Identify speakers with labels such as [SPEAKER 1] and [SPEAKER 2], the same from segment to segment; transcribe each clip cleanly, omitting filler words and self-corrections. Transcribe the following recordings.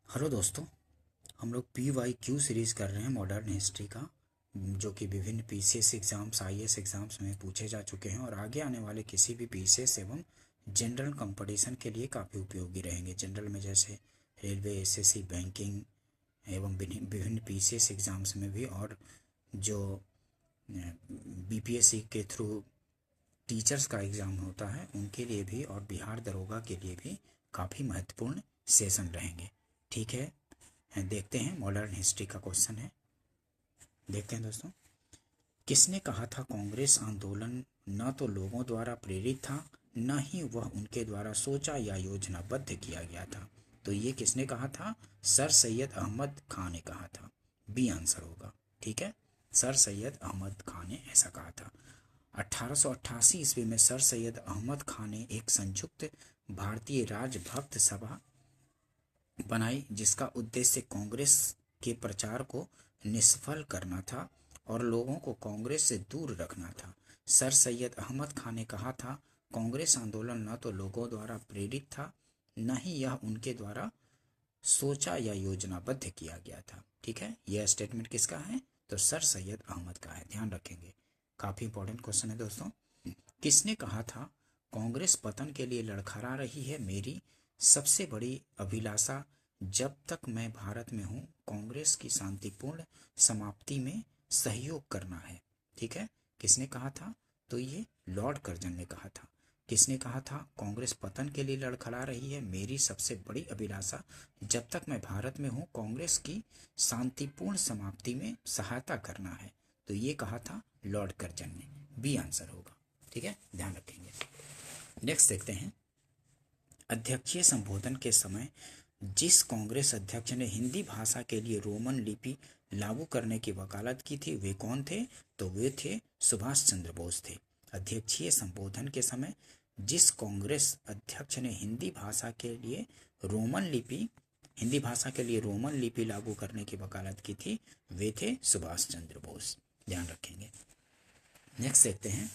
[SPEAKER 1] Hello दोस्तों। हम लोग PYQ सीरीज़ कर रहे हैं मॉडर्न हिस्ट्री का, जो कि विभिन्न PCS एग्ज़ाम्स IAS एग्ज़ाम्स में पूछे जा चुके हैं और आगे आने वाले किसी भी PCS एवं जनरल कंपटीशन के लिए काफ़ी उपयोगी रहेंगे। जनरल में जैसे रेलवे, SSC, बैंकिंग एवं विभिन्न PCS एग्ज़ाम्स में भी, और जो BPSC के थ्रू टीचर्स का एग्ज़ाम होता है उनके लिए भी, और बिहार दरोगा के लिए भी काफ़ी महत्वपूर्ण सेशन रहेंगे। ठीक है, देखते हैं। मॉडर्न हिस्ट्री का क्वेश्चन है, देखते हैं दोस्तों। किसने कहा था कांग्रेस आंदोलन न तो लोगों द्वारा प्रेरित था, न ही वह उनके द्वारा सोचा या योजनाबद्ध किया गया था? तो ये किसने कहा था? सर सैयद अहमद खान ने कहा था। बी आंसर होगा। ठीक है, सर सैयद अहमद खान ने ऐसा कहा था। 1888 ईस्वी में सर सैयद अहमद खान ने एक संयुक्त भारतीय राजभक्त सभा बनाई, जिसका उद्देश्य कांग्रेस के प्रचार को निष्फल करना था और लोगों को कांग्रेस से दूर रखना था। सर सैयद अहमद खान ने कहा था, कांग्रेस आंदोलन न तो लोगों द्वारा प्रेरित था, न ही यह उनके द्वारा सोचा या योजनाबद्ध किया गया था। ठीक है, यह स्टेटमेंट किसका है? तो सर सैयद अहमद का है, ध्यान रखेंगे। काफी इंपॉर्टेंट क्वेश्चन है दोस्तों। किसने कहा था, कांग्रेस पतन के लिए लड़खड़ा रही है, मेरी सबसे बड़ी अभिलाषा जब तक मैं भारत में हूं कांग्रेस की शांतिपूर्ण समाप्ति में सहयोग करना है। ठीक है, किसने कहा था? तो ये लॉर्ड कर्जन ने कहा था। किसने कहा था, कांग्रेस पतन के लिए लड़खड़ा रही है, मेरी सबसे बड़ी अभिलाषा जब तक मैं भारत में हूं कांग्रेस की शांतिपूर्ण समाप्ति में सहायता करना है? तो ये कहा था लॉर्ड कर्जन ने। बी आंसर होगा। ठीक है, ध्यान रखेंगे। नेक्स्ट देखते हैं। अध्यक्षीय संबोधन के समय जिस कांग्रेस अध्यक्ष ने हिंदी भाषा के लिए रोमन लिपि लागू करने की वकालत की थी, वे कौन थे? तो वे थे सुभाष चंद्र बोस थे। अध्यक्षीय संबोधन के समय जिस कांग्रेस अध्यक्ष ने हिंदी भाषा के लिए रोमन लिपि लागू करने की वकालत की थी, वे थे सुभाष चंद्र बोस। ध्यान रखेंगे। नेक्स्ट देखते हैं।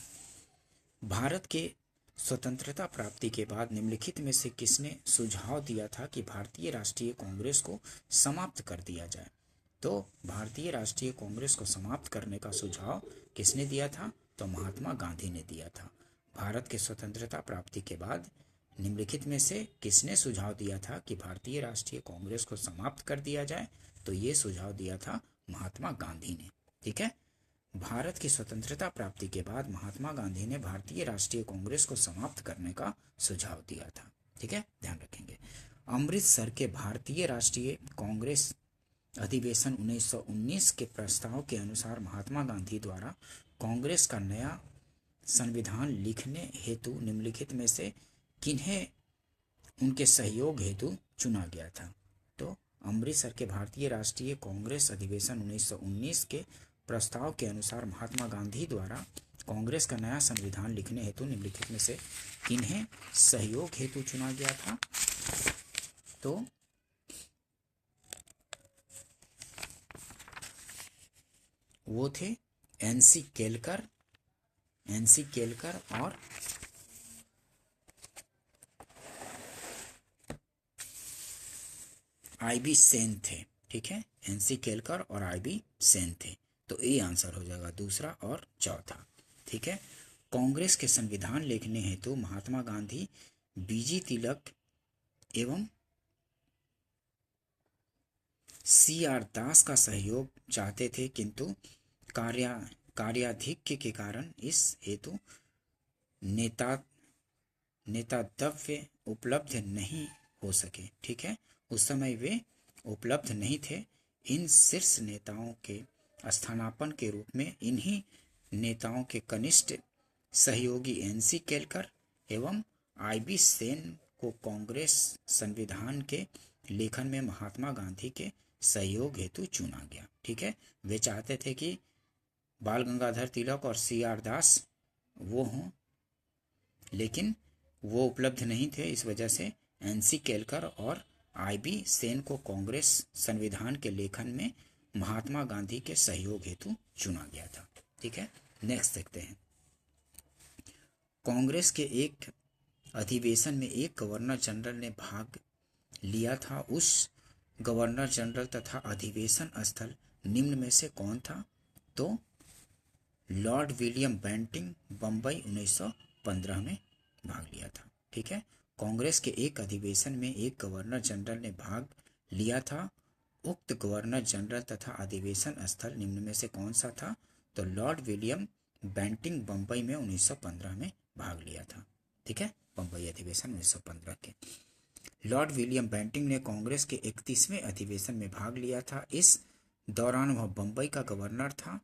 [SPEAKER 1] भारत के स्वतंत्रता प्राप्ति के बाद निम्नलिखित में से किसने सुझाव दिया था कि भारतीय राष्ट्रीय कांग्रेस को समाप्त कर दिया जाए? तो भारतीय राष्ट्रीय कांग्रेस को समाप्त करने का सुझाव किसने दिया था? तो महात्मा गांधी ने दिया था। भारत के स्वतंत्रता प्राप्ति के बाद निम्नलिखित में से किसने सुझाव दिया था कि भारतीय राष्ट्रीय कांग्रेस को समाप्त कर दिया जाए? तो ये सुझाव दिया था महात्मा गांधी ने। ठीक है, भारत की स्वतंत्रता प्राप्ति के बाद महात्मा गांधी ने भारतीय राष्ट्रीय कांग्रेस को समाप्त करने का सुझाव दिया था। ठीक है, ध्यान रखेंगे। अमृतसर के भारतीय राष्ट्रीय कांग्रेस अधिवेशन 1919 के प्रस्ताव के अनुसार महात्मा गांधी द्वारा कांग्रेस का नया संविधान लिखने हेतु निम्नलिखित में से किन्हें उनके सहयोग हेतु चुना गया था? तो अमृतसर के भारतीय राष्ट्रीय कांग्रेस अधिवेशन 1919 के प्रस्ताव के अनुसार महात्मा गांधी द्वारा कांग्रेस का नया संविधान लिखने हेतु निम्नलिखित में से किन्हें सहयोग हेतु चुना गया था? तो वो थे एनसी केलकर और IB सेन थे। ठीक है, एनसी केलकर और IB सेन थे। तो ए आंसर हो जाएगा, दूसरा और चौथा। ठीक है, कांग्रेस के संविधान लिखने हेतु महात्मा गांधी BG तिलक एवं CR दास का सहयोग चाहते थे, किंतु कार्याधिक्य के कारण इस हेतु नेतृत्व उपलब्ध नहीं हो सके। ठीक है, उस समय वे उपलब्ध नहीं थे। इन शीर्ष नेताओं के स्थानापन्न के रूप में इन्हीं नेताओं के कनिष्ठ सहयोगी एनसी केलकर एवं IB सेन को कांग्रेस संविधान के लेखन में महात्मा गांधी के सहयोग हेतु चुना गया। ठीक है, वे चाहते थे कि बाल गंगाधर तिलक और CR दास वो हों, लेकिन वो उपलब्ध नहीं थे। इस वजह से एनसी केलकर और IB सेन को कांग्रेस संविधान के लेखन में महात्मा गांधी के सहयोग हेतु चुना गया था। ठीक है, नेक्स्ट देखते हैं। कांग्रेस के एक अधिवेशन में एक गवर्नर जनरल ने भाग लिया था। उस गवर्नर जनरल तथा अधिवेशन स्थल निम्न में से कौन था? तो लॉर्ड विलियम बेंटिंग बम्बई 1915 में भाग लिया था। ठीक है, कांग्रेस के एक अधिवेशन में एक गवर्नर जनरल ने भाग लिया था। उक्त गवर्नर जनरल तथा अधिवेशन स्थल निम्न में से कौन सा था? तो लॉर्ड विलियम बेंटिंग बम्बई में 1915 में भाग लिया था। ठीक है, बम्बई अधिवेशन 1915 के। लॉर्ड विलियम बेंटिंग ने कांग्रेस के 31वें अधिवेशन में भाग लिया था। इस दौरान वह बम्बई का गवर्नर था।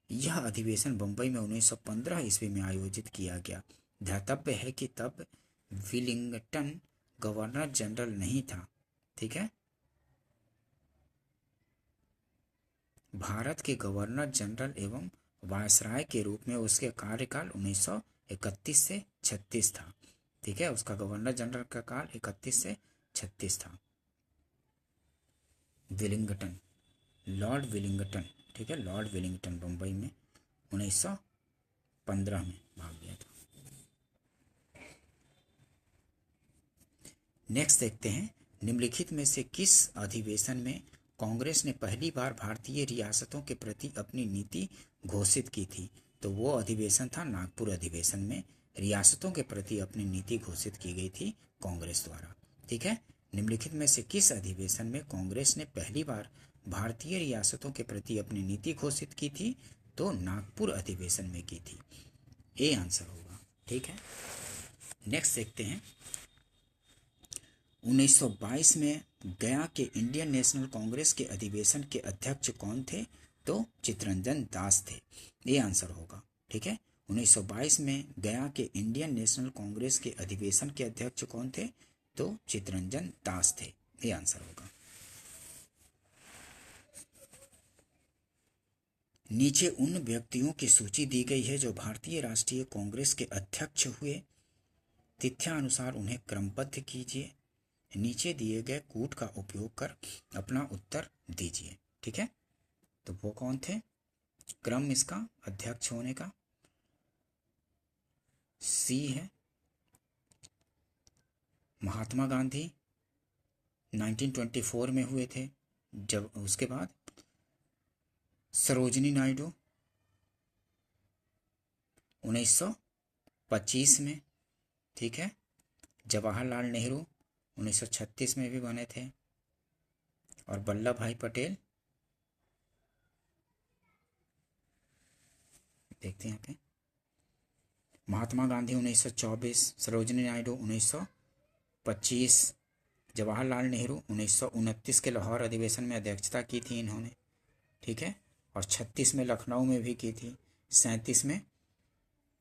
[SPEAKER 1] यह अधिवेशन बम्बई में 1915 ईस्वी में आयोजित किया गया। ध्यातव्य है कि तब विलिंगटन गवर्नर जनरल नहीं था। ठीक है, भारत के गवर्नर जनरल एवं वायसराय के रूप में उसके कार्यकाल 1931 से 36 था। ठीक है, उसका गवर्नर जनरल का काल 31 से 36 था। विलिंगटन, लॉर्ड विलिंगटन, ठीक है, लॉर्ड विलिंगटन बम्बई में 1915 में भाग लिया था। नेक्स्ट देखते हैं, निम्नलिखित में से किस अधिवेशन में कांग्रेस ने पहली बार भारतीय रियासतों के प्रति अपनी नीति घोषित की थी? तो वो अधिवेशन था नागपुर अधिवेशन में रियासतों के प्रति अपनी नीति घोषित की गई थी कांग्रेस द्वारा। ठीक है, निम्नलिखित में से किस अधिवेशन में कांग्रेस ने पहली बार भारतीय रियासतों के प्रति अपनी नीति घोषित की थी? तो नागपुर अधिवेशन में की थी। ए आंसर होगा। ठीक है, नेक्स्ट देखते हैं, 1922 में गया के इंडियन नेशनल कांग्रेस के अधिवेशन के अध्यक्ष कौन थे? तो चित्तरंजन दास थे। ये आंसर होगा। ठीक है, 1922 में गया के इंडियन नेशनल कांग्रेस के अधिवेशन के अध्यक्ष कौन थे? तो चित्तरंजन दास थे। ये आंसर होगा। नीचे उन व्यक्तियों की सूची दी गई है जो भारतीय राष्ट्रीय कांग्रेस के अध्यक्ष हुए। तिथ्यानुसार उन्हें क्रमबद्ध कीजिए। नीचे दिए गए कूट का उपयोग कर अपना उत्तर दीजिए। ठीक है, तो वो कौन थे? क्रम इसका अध्यक्ष होने का सी है। महात्मा गांधी 1924 में हुए थे। जब उसके बाद सरोजिनी नायडू 1925 में। ठीक है, जवाहरलाल नेहरू 1936 में भी बने थे। और वल्लभ भाई पटेल, देखते हैं यहाँ पे, महात्मा गांधी 1924, सरोजिनी नायडू 1925, जवाहरलाल नेहरू 1929 के लाहौर अधिवेशन में अध्यक्षता की थी इन्होंने। ठीक है, और 36 में लखनऊ में भी की थी। 37 में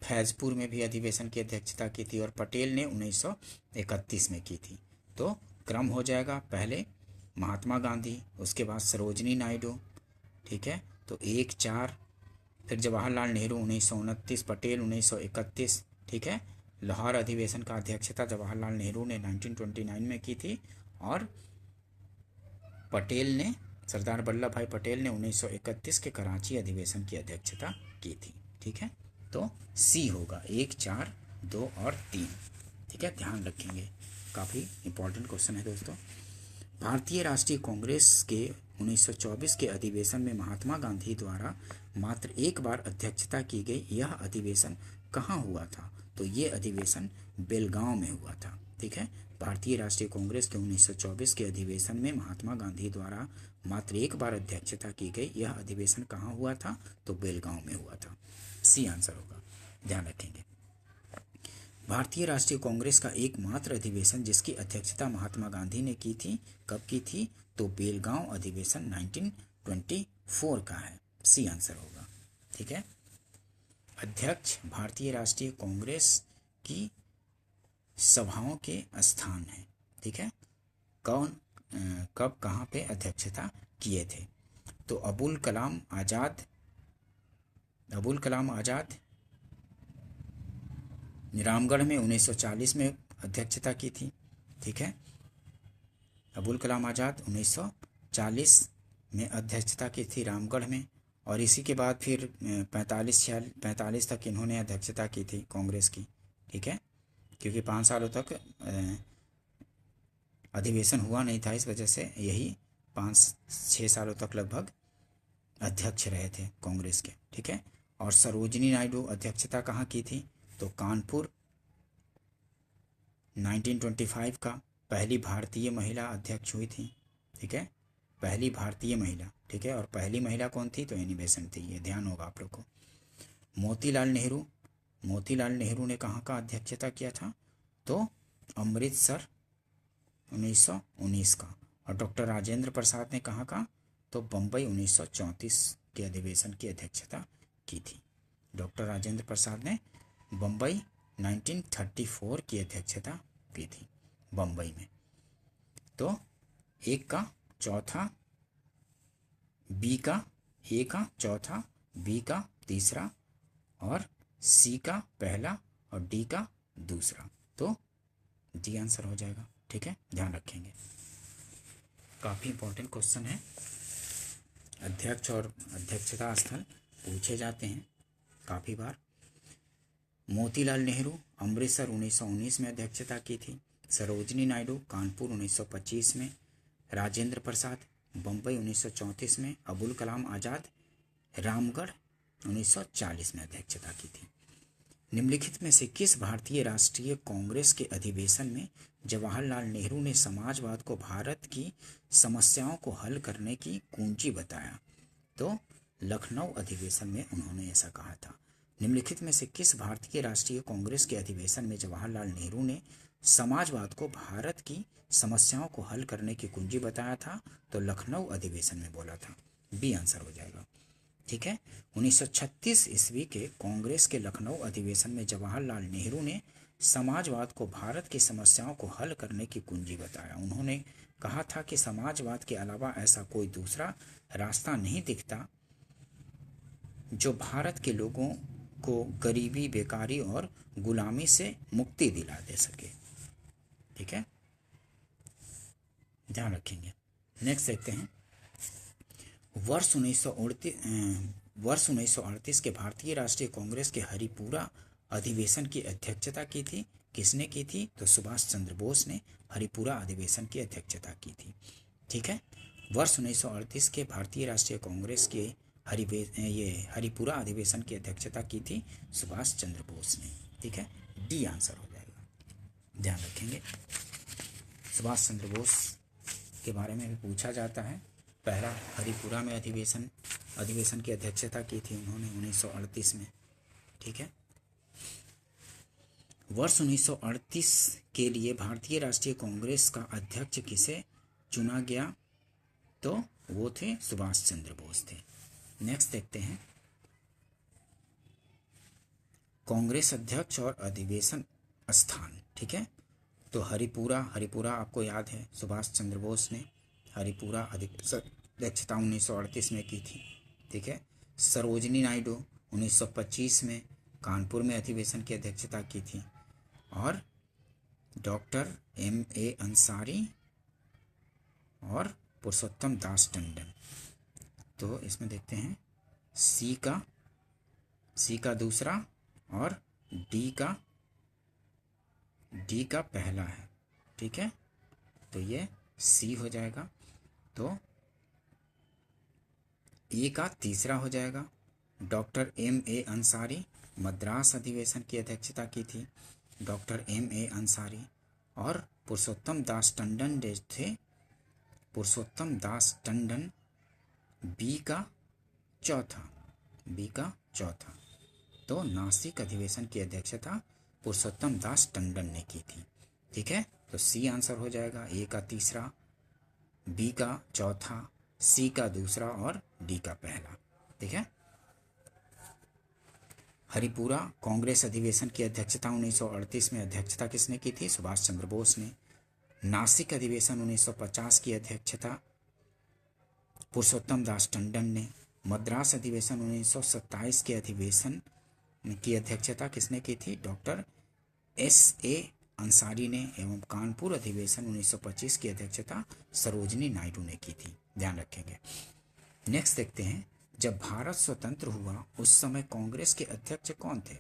[SPEAKER 1] फैजपुर में भी अधिवेशन की अध्यक्षता की थी। और पटेल ने 1931 में की थी। तो क्रम हो जाएगा, पहले महात्मा गांधी, उसके बाद सरोजिनी नायडू। ठीक है, तो 1, 4, फिर जवाहरलाल नेहरू 1929, पटेल 1931। ठीक है, लाहौर अधिवेशन का अध्यक्षता जवाहरलाल नेहरू ने 1929 में की थी। और पटेल ने, सरदार वल्लभ भाई पटेल ने 1931 के कराची अधिवेशन की अध्यक्षता की थी। ठीक है, तो सी होगा, 1, 4, 2 और 3। ठीक है, ध्यान रखेंगे, काफ़ी इंपॉर्टेंट क्वेश्चन है दोस्तों। भारतीय राष्ट्रीय कांग्रेस के 1924 के अधिवेशन में महात्मा गांधी द्वारा मात्र एक बार अध्यक्षता की गई। यह अधिवेशन कहाँ हुआ था? तो ये अधिवेशन बेलगांव में हुआ था। ठीक है, भारतीय राष्ट्रीय कांग्रेस के 1924 के अधिवेशन में महात्मा गांधी द्वारा मात्र एक बार अध्यक्षता की गई। यह अधिवेशन कहाँ हुआ था? तो बेलगांव में हुआ था। सी आंसर होगा, ध्यान रखेंगे। भारतीय राष्ट्रीय कांग्रेस का एकमात्र अधिवेशन जिसकी अध्यक्षता महात्मा गांधी ने की थी, कब की थी? तो बेलगांव अधिवेशन 1924 का है। सी आंसर होगा। ठीक है, अध्यक्ष भारतीय राष्ट्रीय कांग्रेस की सभाओं के स्थान है। ठीक है, कौन कब कहाँ पे अध्यक्षता किए थे? तो अबुल कलाम आज़ाद रामगढ़ में 1940 में अध्यक्षता की थी। ठीक है, अबुल कलाम आज़ाद 1940 में अध्यक्षता की थी रामगढ़ में। और इसी के बाद फिर 45 तक इन्होंने अध्यक्षता की थी कांग्रेस की। ठीक है, क्योंकि 5 सालों तक अधिवेशन हुआ नहीं था, इस वजह से यही 5-6 सालों तक लगभग अध्यक्ष रहे थे कांग्रेस के। ठीक है, और सरोजिनी नायडू अध्यक्षता कहाँ की थी? तो कानपुर 1925 का पहली भारतीय महिला अध्यक्ष हुई थी। ठीक है, पहली भारतीय महिला। ठीक है, और पहली महिला कौन थी? तो एनी बेसेंट थी, ये ध्यान होगा आप लोग को। मोतीलाल नेहरू ने कहाँ का अध्यक्षता किया था? तो अमृतसर 1919 का। और डॉक्टर राजेंद्र प्रसाद ने कहाँ का? तो बम्बई 1934 के अधिवेशन की अध्यक्षता की थी। डॉक्टर राजेंद्र प्रसाद ने बम्बई 1934 की अध्यक्षता की थी बम्बई में। तो एक का चौथा, बी का ए का चौथा, बी का तीसरा, और सी का पहला, और डी का दूसरा। तो डी आंसर हो जाएगा। ठीक है, ध्यान रखेंगे, काफ़ी इंपॉर्टेंट क्वेश्चन है। अध्यक्ष और अध्यक्षता स्थल पूछे जाते हैं काफ़ी बार। मोतीलाल नेहरू अमृतसर 1919 में अध्यक्षता की थी। सरोजिनी नायडू कानपुर 1925 में, राजेंद्र प्रसाद बम्बई 1934 में, अबुल कलाम आज़ाद रामगढ़ 1940 में अध्यक्षता की थी। निम्नलिखित में से किस भारतीय राष्ट्रीय कांग्रेस के अधिवेशन में जवाहरलाल नेहरू ने समाजवाद को भारत की समस्याओं को हल करने की कुंजी बताया? तो लखनऊ अधिवेशन में उन्होंने ऐसा कहा था। निम्नलिखित में से किस भारतीय राष्ट्रीय कांग्रेस के अधिवेशन में जवाहरलाल नेहरू ने समाजवाद को भारत की समस्याओं को हल करने की कुंजी बताया था? तो लखनऊ अधिवेशन में बोला था। बी आंसर हो जाएगा। ठीक है, 1936 ईस्वी के कांग्रेस के लखनऊ अधिवेशन में जवाहरलाल नेहरू ने समाजवाद को भारत की समस्याओं को हल करने की कुंजी बताया। उन्होंने कहा था कि समाजवाद के अलावा ऐसा कोई दूसरा रास्ता नहीं दिखता जो भारत के लोगों को गरीबी, बेकारी और गुलामी से मुक्ति दिला दे सके। ठीक है, ध्यान रखेंगे। नेक्स्ट देखते हैं। वर्ष 1938 के भारतीय राष्ट्रीय कांग्रेस के हरिपुरा अधिवेशन की अध्यक्षता की थी। किसने की थी? तो सुभाष चंद्र बोस ने हरिपुरा अधिवेशन की अध्यक्षता की थी। ठीक है, वर्ष 1938 के भारतीय राष्ट्रीय कांग्रेस के हरिपुरा अधिवेशन की अध्यक्षता की थी सुभाष चंद्र बोस ने। ठीक है, डी आंसर हो जाएगा, ध्यान रखेंगे। सुभाष चंद्र बोस के बारे में भी पूछा जाता है। पहला हरिपुरा में अधिवेशन की अध्यक्षता की थी उन्होंने 1938 में। ठीक है, वर्ष 1938 के लिए भारतीय राष्ट्रीय कांग्रेस का अध्यक्ष किसे चुना गया? तो वो थे सुभाष चंद्र बोस थे। नेक्स्ट देखते हैं, कांग्रेस अध्यक्ष और अधिवेशन स्थान। ठीक है, तो हरिपुरा आपको याद है, सुभाष चंद्र बोस ने हरिपुरा अध्यक्षता 1938 में की थी। ठीक है, सरोजिनी नायडू 1925 में कानपुर में अधिवेशन की अध्यक्षता की थी, और डॉक्टर M.A. अंसारी और पुरुषोत्तम दास टंडन। तो इसमें देखते हैं सी का दूसरा और डी का पहला है। ठीक है, तो ये सी हो जाएगा। तो ए का तीसरा हो जाएगा। Doctor M.A. अंसारी मद्रास अधिवेशन की अध्यक्षता की थी, डॉक्टर M.A. अंसारी। और पुरुषोत्तम दास टंडन थे, पुरुषोत्तम दास टंडन बी का चौथा। तो नासिक अधिवेशन की अध्यक्षता पुरुषोत्तम दास टंडन ने की थी। ठीक है, तो सी आंसर हो जाएगा। ए का तीसरा, बी का चौथा, सी का दूसरा और डी का पहला। ठीक है, हरिपुरा कांग्रेस अधिवेशन की अध्यक्षता 1938 में अध्यक्षता किसने की थी? सुभाष चंद्र बोस ने। नासिक अधिवेशन 1950 की अध्यक्षता पुरुषोत्तम दास टंडन ने। मद्रास अधिवेशन 1927 के अधिवेशन की अध्यक्षता किसने की थी? Doctor S.A. अंसारी ने। एवं कानपुर अधिवेशन 1925 की अध्यक्षता सरोजिनी नायडू ने की थी। ध्यान रखेंगे। नेक्स्ट देखते हैं, जब भारत स्वतंत्र हुआ उस समय कांग्रेस के अध्यक्ष कौन थे?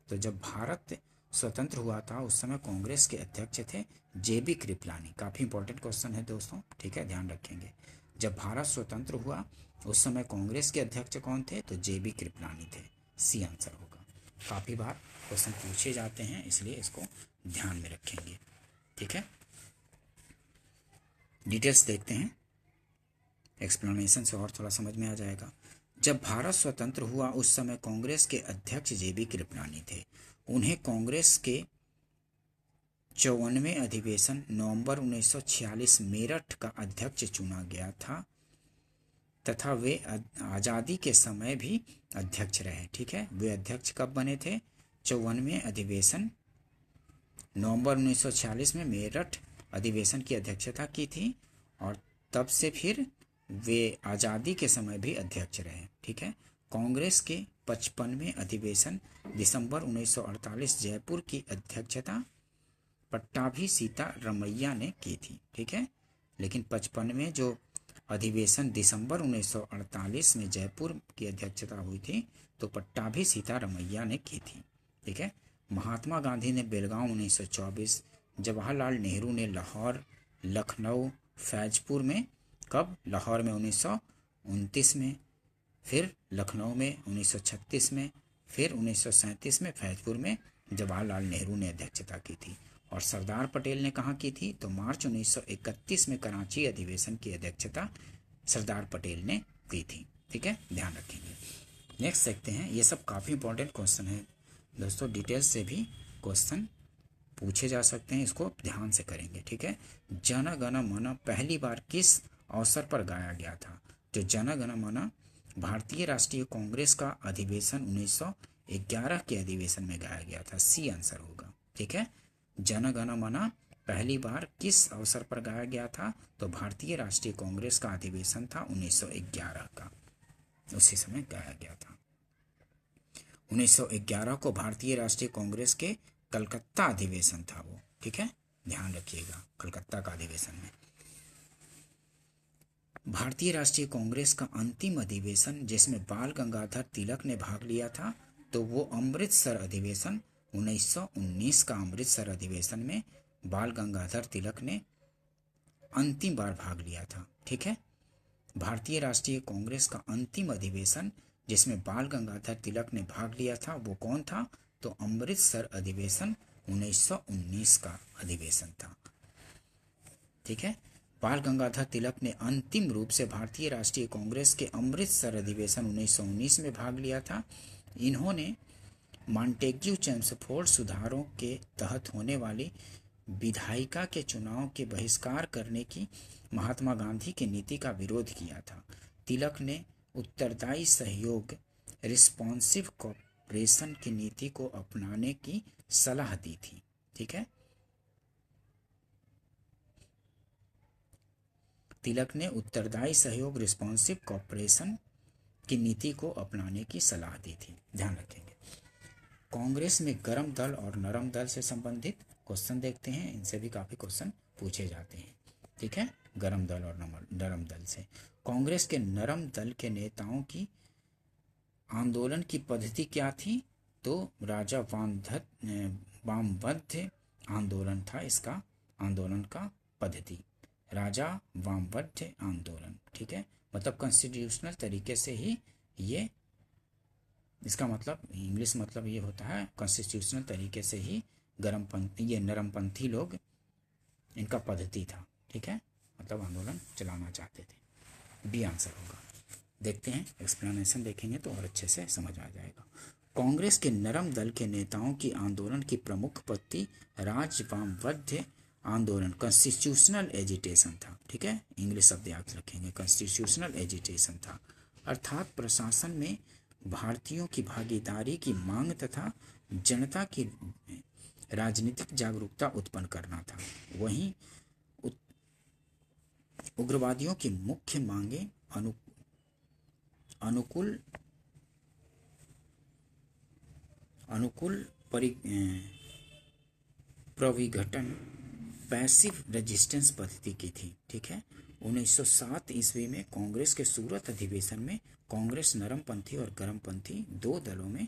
[SPEAKER 1] तो जब भारत स्वतंत्र हुआ था उस समय कांग्रेस के अध्यक्ष थे जेबी कृपलानी। काफ़ी इंपॉर्टेंट क्वेश्चन है दोस्तों, ठीक है, ध्यान रखेंगे। जब भारत स्वतंत्र हुआ उस समय कांग्रेस के अध्यक्ष कौन थे? तो जेबी कृपलानी थे। सी आंसर होगा। काफ़ी बार क्वेश्चन पूछे जाते हैं, इसलिए इसको ध्यान में रखेंगे, ठीक है। डिटेल्स देखते हैं, एक्सप्लेनेशन से और थोड़ा समझ में आ जाएगा। जब भारत स्वतंत्र हुआ उस समय कांग्रेस के अध्यक्ष जेबी कृपलानी थे। उन्हें कांग्रेस के 54वें अधिवेशन नवंबर 1946 मेरठ का अध्यक्ष चुना गया था तथा वे आज़ादी के समय भी अध्यक्ष रहे, ठीक है। वे अध्यक्ष कब बने थे? 54वें अधिवेशन नवंबर 1946 में मेरठ अधिवेशन की अध्यक्षता की थी और तब से फिर वे आज़ादी के समय भी अध्यक्ष रहे, ठीक है। कांग्रेस के 55वें अधिवेशन दिसंबर 1948 जयपुर की अध्यक्षता पट्टाभी सीतारमैया ने की थी, ठीक है। लेकिन 55वें जो अधिवेशन दिसंबर 1948 में जयपुर की अध्यक्षता हुई थी तो पट्टाभी सीतारमैया ने की थी, ठीक है। महात्मा गांधी ने बेलगांव 1924, जवाहरलाल नेहरू ने लाहौर, लखनऊ, फैजपुर में, कब? लाहौर में 1929 में, फिर लखनऊ में 1936 में, फिर 1937 में फैजपुर में जवाहरलाल नेहरू ने अध्यक्षता की थी। और सरदार पटेल ने कहाँ की थी? तो मार्च 1931 में कराची अधिवेशन की अध्यक्षता सरदार पटेल ने की थी, ठीक है, ध्यान रखेंगे। नेक्स्ट देखते हैं, ये सब काफ़ी इंपॉर्टेंट क्वेश्चन है दोस्तों, डिटेल्स से भी क्वेश्चन पूछे जा सकते हैं, इसको ध्यान से करेंगे, ठीक है। जन गण मन पहली बार किस अवसर पर गाया गया था? जो जन गण मन भारतीय राष्ट्रीय कांग्रेस का अधिवेशन 1911 के अधिवेशन में गाया गया था। सी आंसर होगा, ठीक है। जन गण मन पहली बार किस अवसर पर गाया गया था? तो भारतीय राष्ट्रीय कांग्रेस का अधिवेशन था 1911 का, उसी समय गाया गया था। 1911 को भारतीय राष्ट्रीय कांग्रेस के कलकत्ता अधिवेशन था वो, ठीक है, ध्यान रखिएगा, कलकत्ता का अधिवेशन में। भारतीय राष्ट्रीय कांग्रेस का अंतिम अधिवेशन जिसमें बाल गंगाधर तिलक ने भाग लिया था तो वो अमृतसर अधिवेशन 1919 का अमृतसर अधिवेशन में बाल गंगाधर तिलक ने अंतिम बार भाग लिया था, ठीक है। भारतीय राष्ट्रीय कांग्रेस का अंतिम अधिवेशन जिसमें बाल गंगाधर तिलक ने भाग लिया था वो कौन था? तो अमृतसर अधिवेशन 1919 का अधिवेशन था, ठीक है। बाल गंगाधर तिलक ने अंतिम रूप से भारतीय राष्ट्रीय कांग्रेस के अमृतसर अधिवेशन 1919 में भाग लिया था। इन्होंने मॉन्टेग्यू चेम्सफोर्ड सुधारों के तहत होने वाली विधायिका के चुनाव के बहिष्कार करने की महात्मा गांधी की नीति का विरोध किया था। तिलक ने उत्तरदायी सहयोग रिस्पॉन्सिव कोऑपरेशन की नीति को अपनाने की सलाह दी थी, ठीक है। तिलक ने उत्तरदायी सहयोग रिस्पॉन्सिव कोऑपरेशन की नीति को अपनाने की सलाह दी थी, ध्यान रखेंगे। कांग्रेस में गरम दल और नरम दल से संबंधित क्वेश्चन देखते हैं, इनसे भी काफ़ी क्वेश्चन पूछे जाते हैं, ठीक है। गरम दल और नरम दल से, कांग्रेस के नरम दल के नेताओं की आंदोलन की पद्धति क्या थी? तो राजा वामबद्ध आंदोलन था इसका आंदोलन का पद्धति, राजा वामबद्ध आंदोलन, ठीक है। मतलब कॉन्स्टिट्यूशनल तरीके से ही ये, इसका मतलब इंग्लिश मतलब ये होता है कॉन्स्टिट्यूशनल तरीके से ही ये नरमपंथी लोग, इनका पद्धति था, ठीक है, मतलब आंदोलन चलाना चाहते थे। बी आंसर होगा। देखते हैं, एक्सप्लेनेशन देखेंगे तो और अच्छे से समझ आ जाएगा। कांग्रेस के नरम दल के नेताओं की आंदोलन की प्रमुख पद्धति राज वामबद्ध आंदोलन कॉन्स्टिट्यूशनल एजिटेशन था, ठीक है, इंग्लिश शब्द याद रखेंगे, कॉन्स्टिट्यूशनल एजिटेशन था, अर्थात प्रशासन में भारतीयों की भागीदारी की मांग तथा जनता की राजनीतिक जागरूकता उत्पन्न करना था। वहीं उग्रवादियों की मुख्य मांगे अनुकूल प्रविघटन पैसिव रेजिस्टेंस पद्धति की थी, ठीक है। 1907 ईस्वी में कांग्रेस के सूरत अधिवेशन में कांग्रेस नरमपंथी और गरमपंथी दो दलों में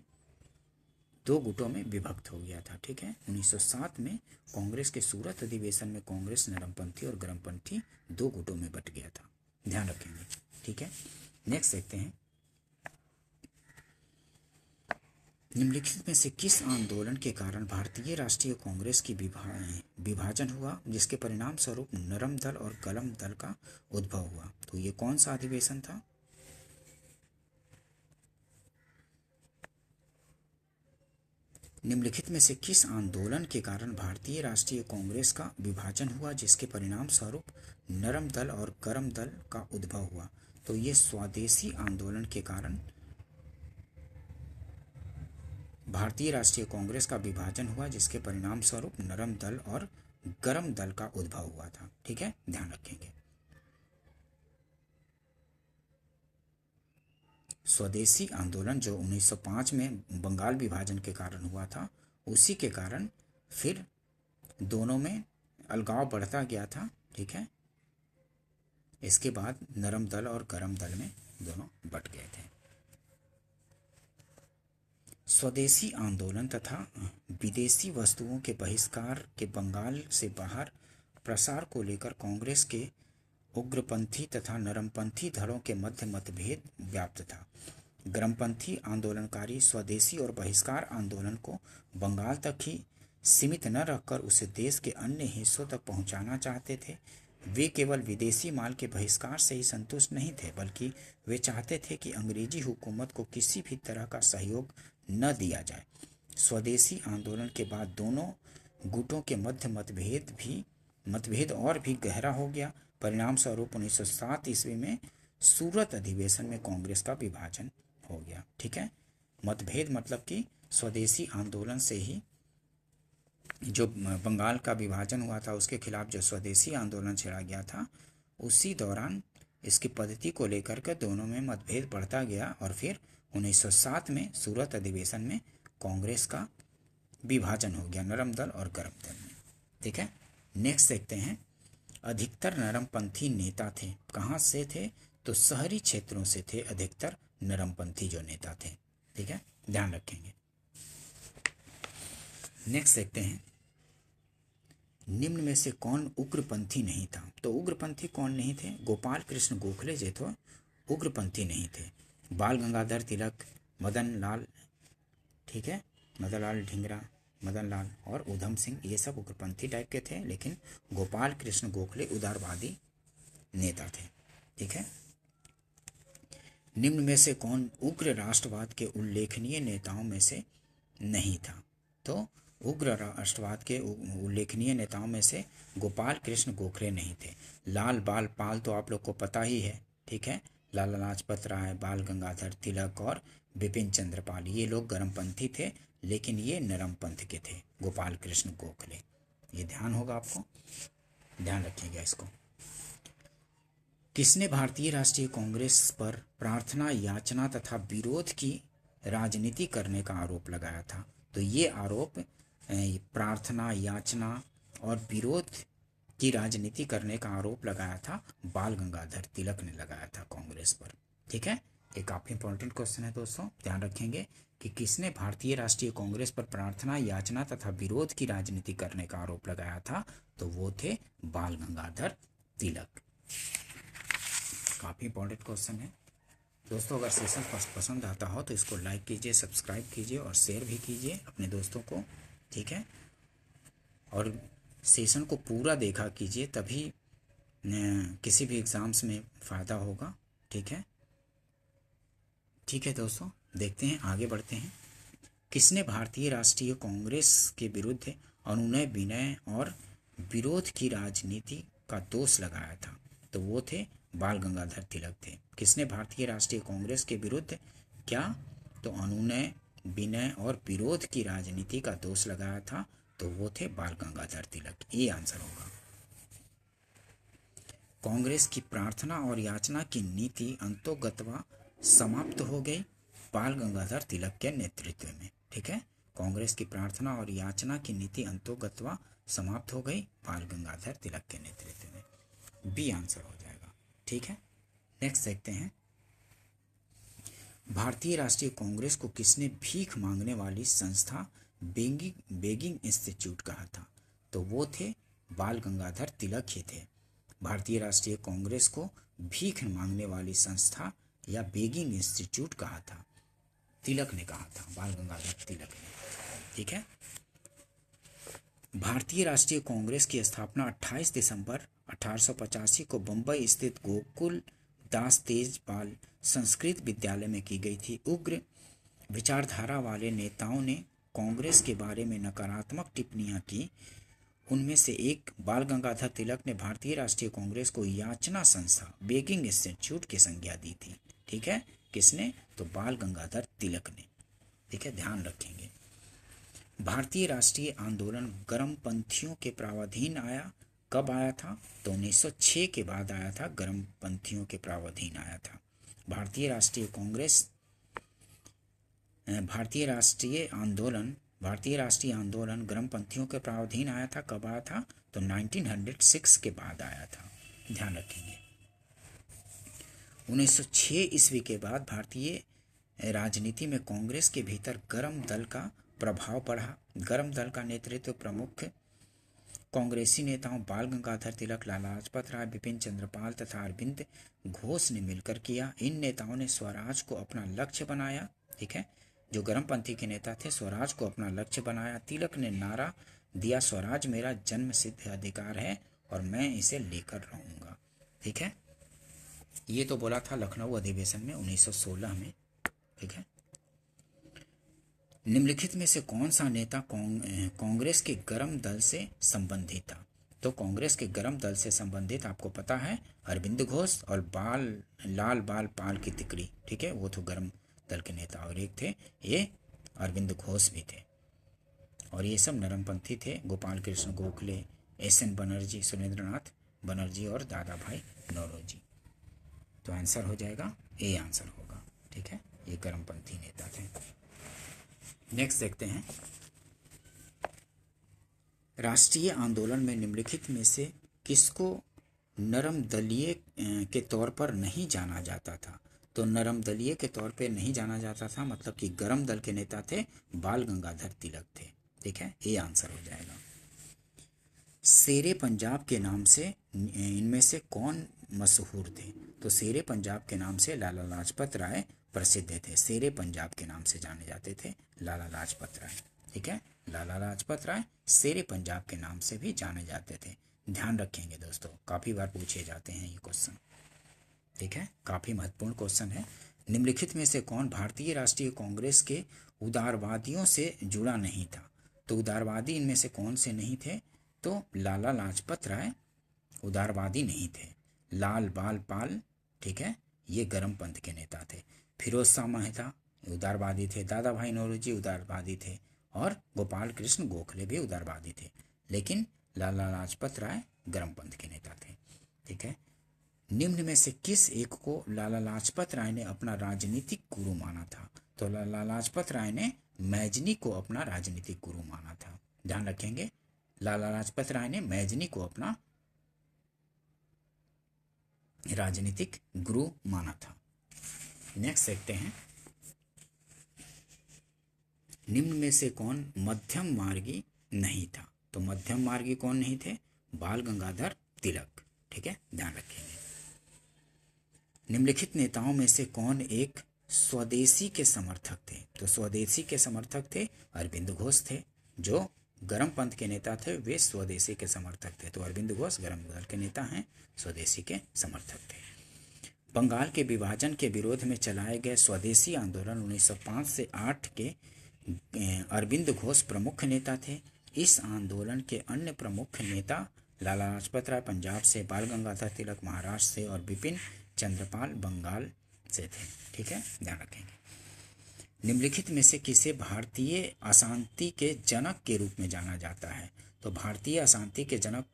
[SPEAKER 1] दो गुटों में विभक्त हो गया था। ठीक है, 1907 में कांग्रेस के सूरत अधिवेशन में कांग्रेस नरमपंथी और गरमपंथी दो गुटों में बट गया था, ध्यान रखेंगे। ठीक है, नेक्स्ट देखते हैं, निम्नलिखित में से किस आंदोलन के कारण भारतीय राष्ट्रीय कांग्रेस की विभाजन हुआ, जिसके परिणाम स्वरूप नरम दल और गरम दल का उद्भव हुआ? तो ये कौन सा अधिवेशन था? निम्नलिखित में से किस आंदोलन के कारण भारतीय राष्ट्रीय कांग्रेस का विभाजन हुआ, जिसके परिणाम स्वरूप नरम दल और गरम दल का उद्भव हुआ? तो ये स्वदेशी आंदोलन के कारण भारतीय राष्ट्रीय कांग्रेस का विभाजन हुआ, जिसके परिणाम स्वरूप नरम दल और गरम दल का उद्भव हुआ था। ठीक है, ध्यान रखेंगे। स्वदेशी आंदोलन जो 1905 में बंगाल विभाजन के कारण हुआ था, उसी के कारण फिर दोनों में अलगाव बढ़ता गया था। ठीक है, इसके बाद नरम दल और गरम दल में दोनों बट गए थे। स्वदेशी आंदोलन तथा विदेशी वस्तुओं के बहिष्कार के बंगाल से बाहर प्रसार को लेकर कांग्रेस के उग्रपंथी तथा नरमपंथी दलों के मध्य मतभेद व्याप्त था। गरमपंथी आंदोलनकारी स्वदेशी और बहिष्कार आंदोलन को बंगाल तक ही सीमित न रखकर उसे देश के अन्य हिस्सों तक पहुंचाना चाहते थे। वे केवल विदेशी माल के बहिष्कार से ही संतुष्ट नहीं थे, बल्कि वे चाहते थे कि अंग्रेजी हुकूमत को किसी भी तरह का सहयोग न दिया जाए। स्वदेशी आंदोलन के बाद दोनों गुटों के मध्य मतभेद और भी गहरा हो गया। परिणाम स्वरूप 1907 ईस्वी में सूरत अधिवेशन में कांग्रेस का विभाजन हो गया। ठीक है, मतभेद मतलब कि स्वदेशी आंदोलन से ही जो बंगाल का विभाजन हुआ था उसके खिलाफ जो स्वदेशी आंदोलन छेड़ा गया था, उसी दौरान इसकी पद्धति को लेकर के दोनों में मतभेद बढ़ता गया और फिर 1907 में सूरत अधिवेशन में कांग्रेस का विभाजन हो गया नरम दल और गरम दल में। ठीक है, नेक्स्ट देखते हैं, अधिकतर नरमपंथी नेता थे, कहाँ से थे? तो शहरी क्षेत्रों से थे अधिकतर नरमपंथी जो नेता थे। ठीक है, ध्यान रखेंगे। नेक्स्ट देखते हैं, निम्न में से कौन उग्रपंथी नहीं था? तो उग्रपंथी कौन नहीं थे? गोपाल कृष्ण गोखले जो थे उग्रपंथी नहीं थे। बाल गंगाधर तिलक, मदन लाल, ठीक है, मदन लाल ढींगरा, मदन लाल और उधम सिंह, ये सब उग्रपंथी टाइप के थे, लेकिन गोपाल कृष्ण गोखले उदारवादी नेता थे। ठीक है, निम्न में से कौन उग्र राष्ट्रवाद के उल्लेखनीय नेताओं में से नहीं था? तो उग्र राष्ट्रवाद के उल्लेखनीय नेताओं में से गोपाल कृष्ण गोखले नहीं थे। लाल बाल पाल तो आप लोग को पता ही है। ठीक है, लाला लाजपत राय, बाल गंगाधर तिलक और बिपिन चंद्र पाल, ये लोग गरमपंथी थे, लेकिन ये नरम पंथ के थे, गोपाल कृष्ण गोखले। ये ध्यान होगा आपको, ध्यान रखिएगा इसको। किसने भारतीय राष्ट्रीय कांग्रेस पर प्रार्थना, याचना तथा विरोध की राजनीति करने का आरोप लगाया था? तो ये आरोप प्रार्थना, याचना और विरोध की राजनीति करने का आरोप लगाया था बाल गंगाधर तिलक ने लगाया था कांग्रेस पर। ठीक है, ये काफी इंपॉर्टेंट क्वेश्चन है दोस्तों, ध्यान रखेंगे कि किसने भारतीय राष्ट्रीय कांग्रेस पर प्रार्थना, याचना तथा विरोध की राजनीति करने का आरोप लगाया था? तो वो थे बाल गंगाधर तिलक। काफी इंपॉर्टेंट क्वेश्चन है दोस्तों। अगर सेशन पसंद आता हो तो इसको लाइक कीजिए, सब्सक्राइब कीजिए और शेयर भी कीजिए अपने दोस्तों को। ठीक है, और सेशन को पूरा देखा कीजिए, तभी किसी भी एग्ज़ाम्स में फ़ायदा होगा। ठीक है, ठीक है दोस्तों, देखते हैं, आगे बढ़ते हैं। किसने भारतीय राष्ट्रीय कांग्रेस के विरुद्ध अनुनय, विनय और विरोध की राजनीति का दोष लगाया था? तो वो थे बाल गंगाधर तिलक थे। किसने भारतीय राष्ट्रीय कांग्रेस के विरुद्ध क्या? तो अनुनय, विनय और विरोध की राजनीति का दोष लगाया था? तो वो थे बाल गंगाधर तिलक। ये आंसर होगा। कांग्रेस की प्रार्थना और याचना की नीति अंतोगत्वा समाप्त हो गई बाल गंगाधर तिलक के नेतृत्व में। ठीक है, कांग्रेस की प्रार्थना और याचना की नीति अंतोगत्वा समाप्त हो गई बाल गंगाधर तिलक के नेतृत्व में। बी आंसर हो जाएगा। ठीक है, नेक्स्ट देखते हैं, भारतीय राष्ट्रीय कांग्रेस को किसने भीख मांगने वाली संस्था बेगिंग इंस्टीट्यूट कहा था? तो वो थे बाल गंगाधर तिलक ही थे। भारतीय राष्ट्रीय कांग्रेस को भीख मांगने वाली संस्था या बेगिंग इंस्टीट्यूट कहा था, तिलक ने कहा था, बाल गंगाधर तिलक ने। ठीक है। भारतीय राष्ट्रीय कांग्रेस की स्थापना 28 दिसंबर 1885 को बंबई स्थित गोकुल दास तेजपाल संस्कृत विद्यालय में की गई थी। उग्र विचारधारा वाले नेताओं ने कांग्रेस के बारे में नकारात्मक टिप्पणियां की। उनमें से एक बाल गंगाधर तिलक ने भारतीय राष्ट्रीय कांग्रेस को याचना संस्था बेगिंग इंस्टीट्यूट की संज्ञा दी थी। ठीक है, किसने? तो बाल गंगाधर तिलक ने। ठीक है, ध्यान रखेंगे। भारतीय राष्ट्रीय आंदोलन गर्मपंथियों के प्रावधान आया, कब आया था? तो 1906 के बाद आया था, गर्मपंथियों के प्रावधान आया था। भारतीय राष्ट्रीय आंदोलन गर्मपंथियों के प्रावधान आया था, कब आया था? तो 1906 के बाद आया था, ध्यान रखेंगे। 1906 ईस्वी के बाद भारतीय राजनीति में कांग्रेस के भीतर गर्म दल का प्रभाव बढ़ा। गर्म दल का नेतृत्व प्रमुख कांग्रेसी नेताओं बाल गंगाधर तिलक, लाला लाजपत राय, बिपिन चंद्र पाल तथा अरविंद घोष ने मिलकर किया। इन नेताओं ने स्वराज को अपना लक्ष्य बनाया। ठीक है, जो गर्मपंथी के नेता थे, स्वराज को अपना लक्ष्य बनाया। तिलक ने नारा दिया, स्वराज मेरा जन्म सिद्ध अधिकार है और मैं इसे लेकर रहूंगा। ठीक है, ये तो बोला था लखनऊ अधिवेशन में 1916 में। ठीक है, निम्नलिखित में से कौन सा नेता कांग्रेस के गर्म दल से संबंधित था? तो कांग्रेस के गर्म दल से संबंधित आपको पता है अरविंद घोष और लाल बाल पाल की तिकड़ी। ठीक है, वो तो गर्म दल के नेता, और एक थे ये अरविंद घोष भी थे, और ये सब नरमपंथी थे। गोपाल कृष्ण गोखले, एस.एन. बनर्जी, सुरेंद्रनाथ बनर्जी और दादा भाई नौरोजी। तो आंसर हो जाएगा ए, आंसर होगा। ठीक है, ये गर्मपंथी नेता थे। नेक्स्ट देखते हैं, राष्ट्रीय आंदोलन में निम्नलिखित में से किसको नरम दलीय के तौर पर नहीं जाना जाता था? तो नरम दलीय के तौर पे नहीं जाना जाता था, मतलब कि गर्म दल के नेता थे बाल गंगाधर तिलक थे। ठीक है, ये आंसर हो जाएगा। शेरे पंजाब के नाम से इनमें से कौन मशहूर थे? तो शेरे पंजाब के नाम से लाला लाजपत राय प्रसिद्ध थे। शेरे पंजाब के नाम से जाने जाते थे लाला लाजपत राय। ठीक है, लाला लाजपत राय शेरे पंजाब के नाम से भी जाने जाते थे। ध्यान रखेंगे दोस्तों, काफी बार पूछे जाते हैं ये क्वेश्चन। ठीक है, काफी महत्वपूर्ण क्वेश्चन है। निम्नलिखित में से कौन भारतीय राष्ट्रीय कांग्रेस के उदारवादियों से जुड़ा नहीं था? तो उदारवादी इनमें से कौन से नहीं थे? तो लाला लाजपत राय उदारवादी नहीं थे। लाल बाल पाल, ठीक है, ये गर्म पंथ के नेता थे। फिरोज शाह मेहता उदारवादी थे। दादा भाई नौरोजी उदारवादी थे, और गोपाल कृष्ण गोखले भी उदारवादी थे। लेकिन लाला लाजपत राय गर्म पंथ के नेता थे। ठीक है, निम्न में से किस एक को लाला लाजपत राय ने अपना राजनीतिक गुरु माना था? तो लाला लाजपत राय ने मैजनी को अपना राजनीतिक गुरु माना था। ध्यान रखेंगे, लाला लाजपत राय ने मैजनी को अपना राजनीतिक गुरु माना था। नेक्स्ट देखते हैं, निम्न में से कौन मध्यम मार्गी नहीं था? तो मध्यम मार्गी कौन नहीं थे? बाल गंगाधर तिलक। ठीक है, ध्यान रखेंगे। निम्नलिखित नेताओं में से कौन एक स्वदेशी के समर्थक थे? तो स्वदेशी के समर्थक थे अरविंद घोष थे। जो गर्म पंथ के नेता थे वे स्वदेशी के समर्थक थे। तो अरविंद घोष गर्म दल के नेता हैं, स्वदेशी के समर्थक थे। बंगाल के विभाजन के विरोध में चलाए गए स्वदेशी आंदोलन 1905 से 8 के अरविंद घोष प्रमुख नेता थे। इस आंदोलन के अन्य प्रमुख नेता लाला लाजपत राय पंजाब से, बाल गंगाधर तिलक महाराष्ट्र से और बिपिन चंद्रपाल बंगाल से थे। ठीक है, ध्यान रखेंगे। निम्नलिखित में से किसे भारतीय अशांति के जनक के रूप में जाना जाता है? तो भारतीय अशांति के जनक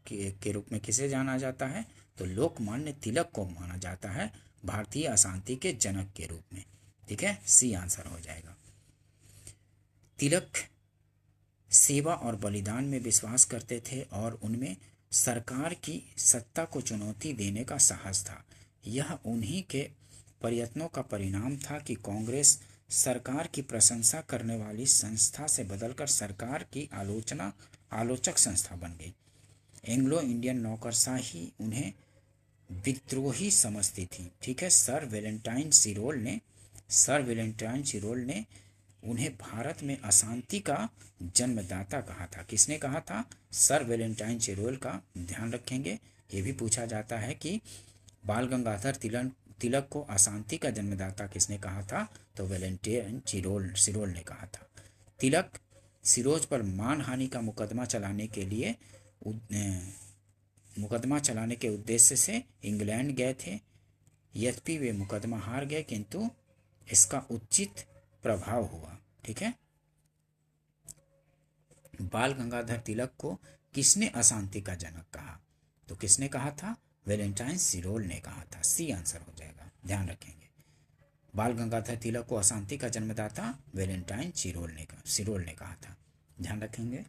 [SPEAKER 1] के रूप में किसे जाना जाता है? तो लोकमान्य तिलक को माना जाता है भारतीय अशांति के जनक के रूप में। ठीक है, सी आंसर हो जाएगा। तिलक सेवा और बलिदान में विश्वास करते थे और उनमें सरकार की सत्ता को चुनौती देने का साहस था। यह उन्हीं के प्रयत्नों का परिणाम था कि कांग्रेस सरकार की प्रशंसा करने वाली संस्था से बदलकर सरकार की आलोचक संस्था बन गई। एंग्लो इंडियन नौकरशाही उन्हें विद्रोही समझती थी। ठीक है, सर वैलेंटाइन सिरोल ने उन्हें भारत में अशांति का जन्मदाता कहा था। किसने कहा था? सर वैलेंटाइन सिरोल का ध्यान रखेंगे। ये भी पूछा जाता है कि बाल गंगाधर तिलक को अशांति का जन्मदाता किसने कहा था? तो वैलेंटाइन सिरोल ने कहा था। तिलक सिरोज पर मानहानि का मुकदमा चलाने के उद्देश्य से इंग्लैंड गए थे। यद्यपि वे मुकदमा हार गए, किंतु इसका उचित प्रभाव हुआ। ठीक है, बाल गंगाधर तिलक को किसने अशांति का जनक कहा? तो किसने कहा था? वैलेंटाइन सिरोल ने कहा था। सी आंसर हो जाएगा, ध्यान रखेंगे। बाल गंगाधर तिलक को अशांति का जन्मदाता वैलेंटाइन सिरोल ने कहा था, ध्यान रखेंगे।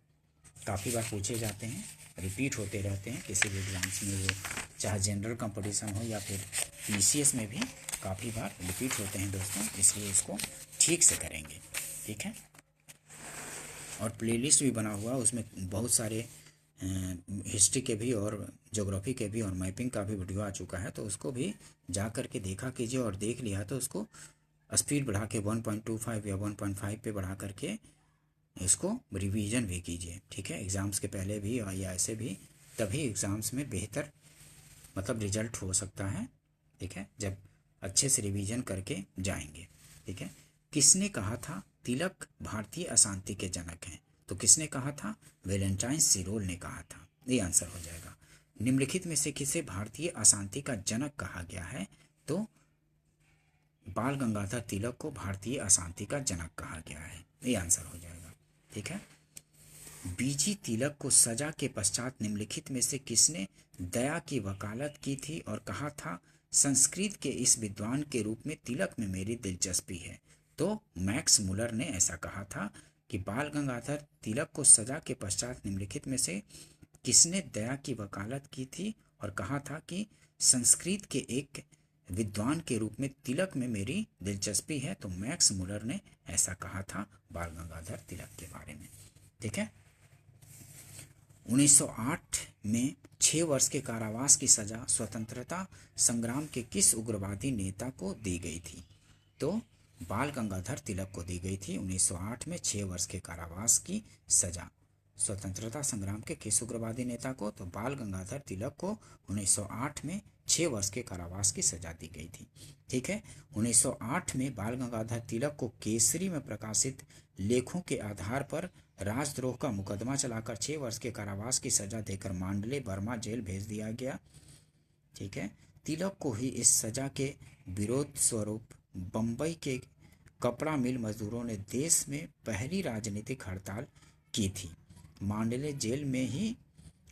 [SPEAKER 1] काफ़ी बार पूछे जाते हैं, रिपीट होते रहते हैं किसी भी एग्जाम्स में, वो चाहे जनरल कंपटीशन हो या फिर पीसीएस में भी काफ़ी बार रिपीट होते हैं दोस्तों, इसलिए इसको ठीक से करेंगे। ठीक है, और प्लेलिस्ट भी बना हुआ है, उसमें बहुत सारे हिस्ट्री के भी और ज्योग्राफी के भी और मैपिंग का भी वीडियो आ चुका है, तो उसको भी जा कर के देखा कीजिए, और देख लिया तो उसको स्पीड बढ़ा के 1.25 या 1.5 पे बढ़ा करके इसको रिवीजन भी कीजिए। ठीक है, एग्ज़ाम्स के पहले भी और या ऐसे भी, तभी एग्ज़ाम्स में बेहतर मतलब रिजल्ट हो सकता है। ठीक है, जब अच्छे से रिवीजन करके जाएंगे। ठीक है, किसने कहा था तिलक भारतीय अशांति के जनक हैं? तो किसने कहा था? वैलेंटाइन सिरोल ने कहा था। ये आंसर हो जाएगा। निम्नलिखित में से किसे भारतीय अशांति का जनक कहा गया है? तो बाल गंगाधर तिलक को भारतीय अशांति का जनक कहा गया है। ये आंसर हो जाएगा। ठीक है, बीजी तिलक को सजा के पश्चात निम्नलिखित में से किसने दया की वकालत की थी और कहा था संस्कृत के इस विद्वान के रूप में तिलक में मेरी दिलचस्पी है? तो मैक्स मुलर ने ऐसा कहा था कि बाल गंगाधर तिलक को सजा के पश्चात निम्नलिखित में से किसने दया की वकालत की थी और कहा था कि संस्कृत के एक विद्वान के रूप में तिलक में मेरी दिलचस्पी है? तो मैक्स मुलर ने ऐसा कहा था बाल गंगाधर तिलक के बारे में। ठीक है, 1908 में 6 वर्ष के कारावास की सजा स्वतंत्रता संग्राम के किस उग्रवादी नेता को दी गई थी? तो बाल गंगाधर तिलक को दी गई थी 1908 में 6 वर्ष के कारावास की सजा। स्वतंत्रता संग्राम के किस उग्रवादी नेता को? तो बाल गंगाधर तिलक को 1908 में 6 वर्ष के कारावास की सजा दी गई थी। ठीक है, 1908 में बाल गंगाधर तिलक को केसरी में प्रकाशित लेखों के आधार पर राजद्रोह का मुकदमा चलाकर 6 वर्ष के कारावास की सजा देकर मांडले बर्मा जेल भेज दिया गया। ठीक है, तिलक को ही इस सजा के विरोध स्वरूप बम्बई के कपड़ा मिल मजदूरों ने देश में पहली राजनीतिक हड़ताल की थी। मांडले जेल में ही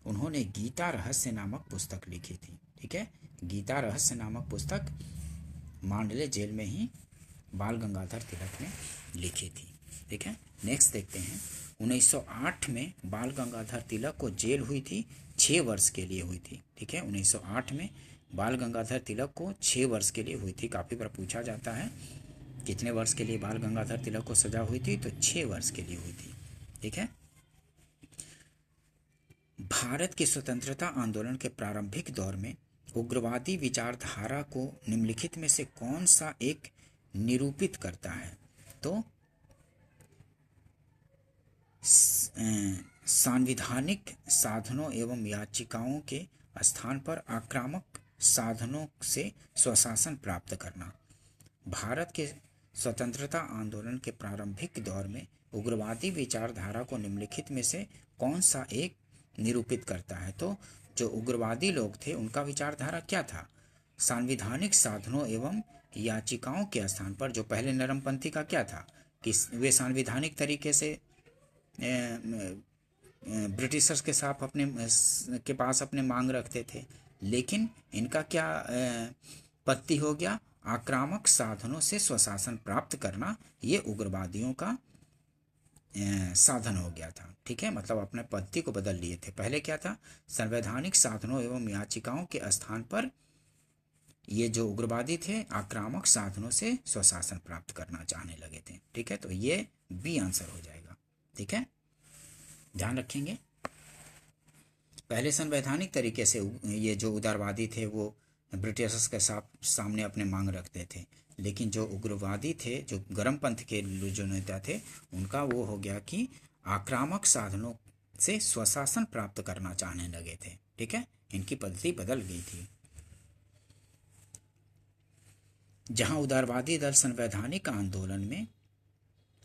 [SPEAKER 1] उन्होंने गीता रहस्य नामक पुस्तक लिखी थी। ठीक है, गीता रहस्य नामक पुस्तक मांडले जेल में ही बाल गंगाधर तिलक ने लिखी थी। ठीक है, नेक्स्ट देखते हैं। 1908 में बाल गंगाधर तिलक को जेल हुई थी 6 वर्ष के लिए हुई थी। ठीक है, 1908 में बाल गंगाधर तिलक को 6 वर्ष के लिए हुई थी। काफ़ी बार पूछा जाता है कितने वर्ष के लिए बाल गंगाधर तिलक को सजा हुई थी? तो 6 वर्ष के लिए हुई थी। ठीक है, भारत के स्वतंत्रता आंदोलन के प्रारंभिक दौर में उग्रवादी विचारधारा को निम्नलिखित में से कौन सा एक निरूपित करता है? तो सांविधानिक साधनों एवं याचिकाओं के स्थान पर आक्रामक साधनों से स्वशासन प्राप्त करना। भारत के स्वतंत्रता आंदोलन के प्रारंभिक दौर में उग्रवादी विचारधारा को निम्नलिखित में से कौन सा एक निरूपित करता है? तो जो उग्रवादी लोग थे उनका विचारधारा क्या था? सांविधानिक साधनों एवं याचिकाओं के स्थान पर जो पहले नरमपंथी का क्या था कि वे सांविधानिक तरीके से ब्रिटिशर्स के साथ के पास अपने मांग रखते थे, लेकिन इनका क्या पत्ती हो गया? आक्रामक साधनों से स्वशासन प्राप्त करना, ये उग्रवादियों का साधन हो गया था। ठीक है, मतलब अपने पत्ती को बदल लिए थे। पहले क्या था? संवैधानिक साधनों एवं याचिकाओं के स्थान पर ये जो उग्रवादी थे आक्रामक साधनों से स्वशासन प्राप्त करना चाहने लगे थे। ठीक है, तो ये बी आंसर हो जाएगा। ठीक है, ध्यान रखेंगे। पहले संवैधानिक तरीके से ये जो उदारवादी थे वो ब्रिटिशर्स के सामने अपने मांग रखते थे, लेकिन जो उग्रवादी थे, जो गर्म पंथ के जो नेता थे, उनका वो हो गया कि आक्रामक साधनों से स्वशासन प्राप्त करना चाहने लगे थे। ठीक है, इनकी पद्धति बदल गई थी। जहां उदारवादी दल संवैधानिक आंदोलन में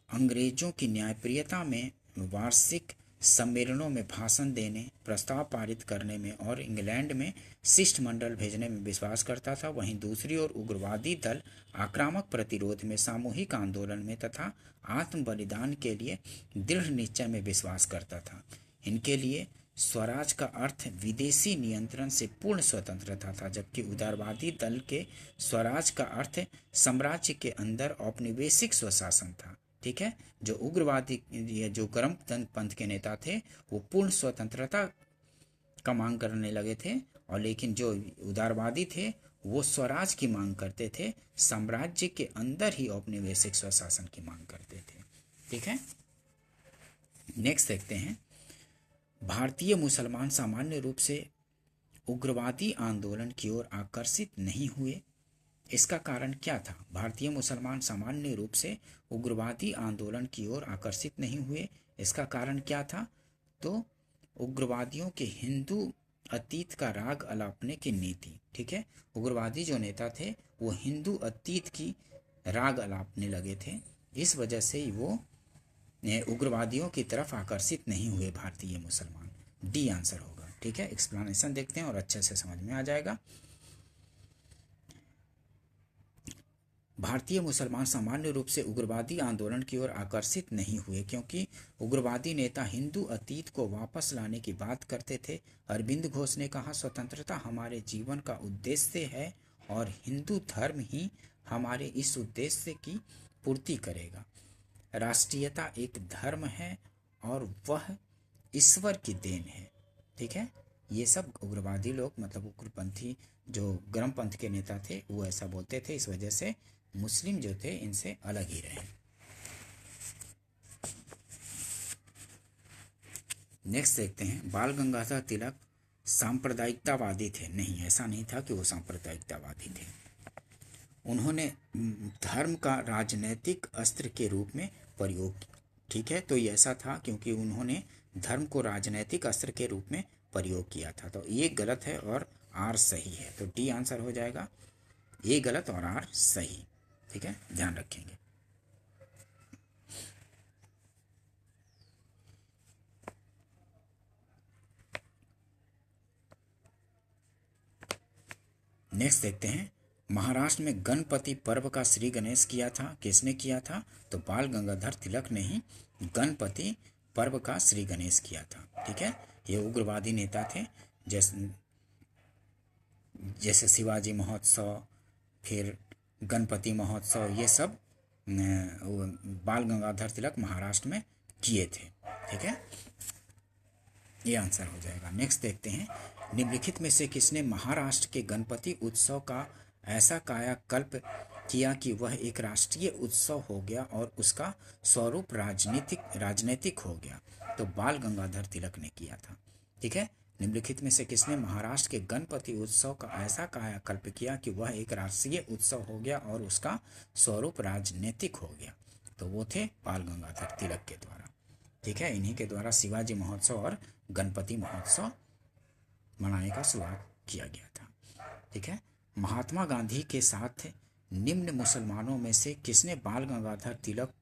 [SPEAKER 1] अंग्रेजों की न्यायप्रियता में, वार्षिक सम्मेलनों में भाषण देने, प्रस्ताव पारित करने में और इंग्लैंड में शिष्टमंडल भेजने में विश्वास करता था, वहीं दूसरी ओर उग्रवादी दल आक्रामक प्रतिरोध में, सामूहिक आंदोलन में तथा आत्म बलिदान के लिए दृढ़ निश्चय में विश्वास करता था। इनके लिए स्वराज का अर्थ विदेशी नियंत्रण से पूर्ण स्वतंत्रता था, जबकि उदारवादी दल के स्वराज का अर्थ साम्राज्य के अंदर औपनिवेशिक स्वशासन था। ठीक है, जो उग्रवादी ये जो गर्म पंथ के नेता थे वो पूर्ण स्वतंत्रता का मांग करने लगे थे, और लेकिन जो उदारवादी थे वो स्वराज की मांग करते थे, साम्राज्य के अंदर ही औपनिवेशिक स्वशासन की मांग करते थे। ठीक है, नेक्स्ट देखते हैं। भारतीय मुसलमान सामान्य रूप से उग्रवादी आंदोलन की ओर आकर्षित नहीं हुए, इसका कारण क्या था? भारतीय मुसलमान सामान्य रूप से उग्रवादी आंदोलन की ओर आकर्षित नहीं हुए, इसका कारण क्या था? तो उग्रवादियों के हिंदू अतीत का राग अलापने की नीति। ठीक है, उग्रवादी जो नेता थे वो हिंदू अतीत की राग अलापने लगे थे, इस वजह से वो उग्रवादियों की तरफ आकर्षित नहीं हुए भारतीय मुसलमान। डी आंसर होगा। ठीक है, एक्सप्लेनेशन देखते हैं और अच्छे से समझ में आ जाएगा। भारतीय मुसलमान सामान्य रूप से उग्रवादी आंदोलन की ओर आकर्षित नहीं हुए क्योंकि उग्रवादी नेता हिंदू अतीत को वापस लाने की बात करते थे। अरविंद घोष ने कहा, स्वतंत्रता हमारे जीवन का उद्देश्य है और हिंदू धर्म ही हमारे इस उद्देश्य की पूर्ति करेगा। राष्ट्रीयता एक धर्म है और वह ईश्वर की देन है। ठीक है, ये सब उग्रवादी लोग, मतलब उग्रपंथी जो गर्म पंथ के नेता थे वो ऐसा बोलते थे, इस वजह से मुस्लिम जो थे इनसे अलग ही रहे। नेक्स्ट देखते हैं, बाल गंगाधर तिलक सांप्रदायिकतावादी थे? नहीं, ऐसा नहीं था कि वो सांप्रदायिकतावादी थे। उन्होंने धर्म का राजनैतिक अस्त्र के रूप में प्रयोग किया। ठीक है, तो ये ऐसा था क्योंकि उन्होंने धर्म को राजनैतिक अस्त्र के रूप में प्रयोग किया था। तो ये गलत है और आर सही है, तो डी आंसर हो जाएगा। ये गलत और आर सही। ठीक है, ध्यान रखेंगे। नेक्स्ट देखते हैं, महाराष्ट्र में गणपति पर्व का श्री गणेश किया था, किसने किया था? तो बाल गंगाधर तिलक ने ही गणपति पर्व का श्री गणेश किया था। ठीक है, ये उग्रवादी नेता थे, जैसे शिवाजी महोत्सव, फिर गणपति महोत्सव, ये सब बाल गंगाधर तिलक महाराष्ट्र में किए थे। ठीक है, ये आंसर हो जाएगा। नेक्स्ट देखते हैं, निम्नलिखित में से किसने महाराष्ट्र के गणपति उत्सव का ऐसा कायाकल्प किया कि वह एक राष्ट्रीय उत्सव हो गया और उसका स्वरूप राजनीतिक हो गया? तो बाल गंगाधर तिलक ने किया था। ठीक है, निम्नलिखित में से किसने महाराष्ट्र के गणपति उत्सव का ऐसा कायाकल्प किया कि वह एक राष्ट्रीय उत्सव हो गया और उसका स्वरूप राजनीतिक हो गया? तो वो थे बाल गंगाधर तिलक के द्वारा। ठीक है, इन्हीं के द्वारा शिवाजी महोत्सव और गणपति महोत्सव मनाने का शुरुआत किया गया था। ठीक है, महात्मा गांधी के साथ निम्न मुसलमानों में से किसने बाल गंगाधर तिलक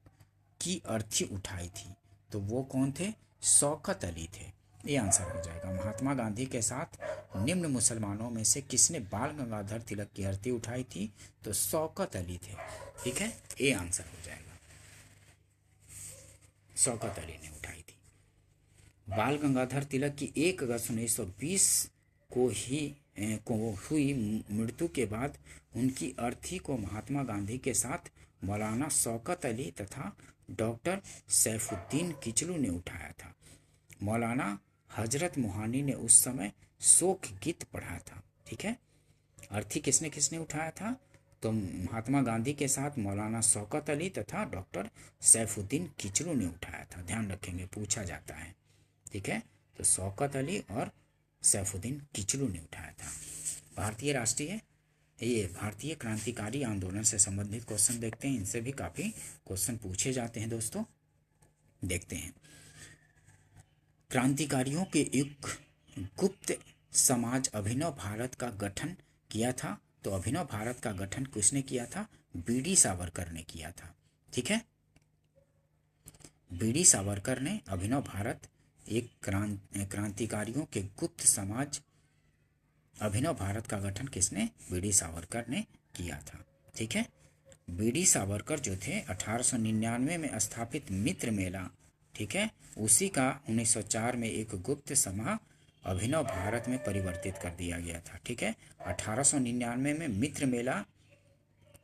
[SPEAKER 1] की अर्थी उठाई थी? तो वो कौन थे? शौकत अली थे। ये आंसर हो जाएगा। महात्मा गांधी के साथ निम्न मुसलमानों में से किसने बाल गंगाधर तिलक की अर्थी उठाई थी? तो शौकत अली थे। ठीक है, ये आंसर हो जाएगा, शौकत अली ने उठाई थी। बाल गंगाधर तिलक की 1 अगस्त 1920 को हुई मृत्यु के बाद उनकी अर्थी को महात्मा गांधी के साथ मौलाना शौकत अली तथा डॉक्टर सैफुद्दीन किचलू ने उठाया था। मौलाना हजरत मोहानी ने उस समय शोक गीत पढ़ा था। ठीक है, अर्थी किसने किसने उठाया था? तो महात्मा गांधी के साथ मौलाना शौकत अली तथा डॉक्टर सैफुद्दीन किचलू ने उठाया था। ध्यान रखेंगे, पूछा जाता है। ठीक है, तो शौकत अली और सैफुद्दीन किचलू ने उठाया था। भारतीय क्रांतिकारी आंदोलन से संबंधित क्वेश्चन देखते हैं। इनसे भी काफ़ी क्वेश्चन पूछे जाते हैं दोस्तों। देखते हैं, क्रांतिकारियों के एक गुप्त समाज अभिनव भारत का गठन किया था। तो अभिनव भारत का गठन किसने किया था? बीडी सावरकर ने किया था। ठीक है, बीडी सावरकर ने अभिनव भारत एक क्रांतिकारियों के गुप्त समाज अभिनव भारत का गठन किसने? बीडी सावरकर ने किया था। ठीक है, बीडी सावरकर जो थे 1899 में स्थापित मित्र मेला, ठीक है, उसी का 1904 में एक गुप्त सभा अभिनव भारत में परिवर्तित कर दिया गया था। ठीक है, 1899 में मित्र मेला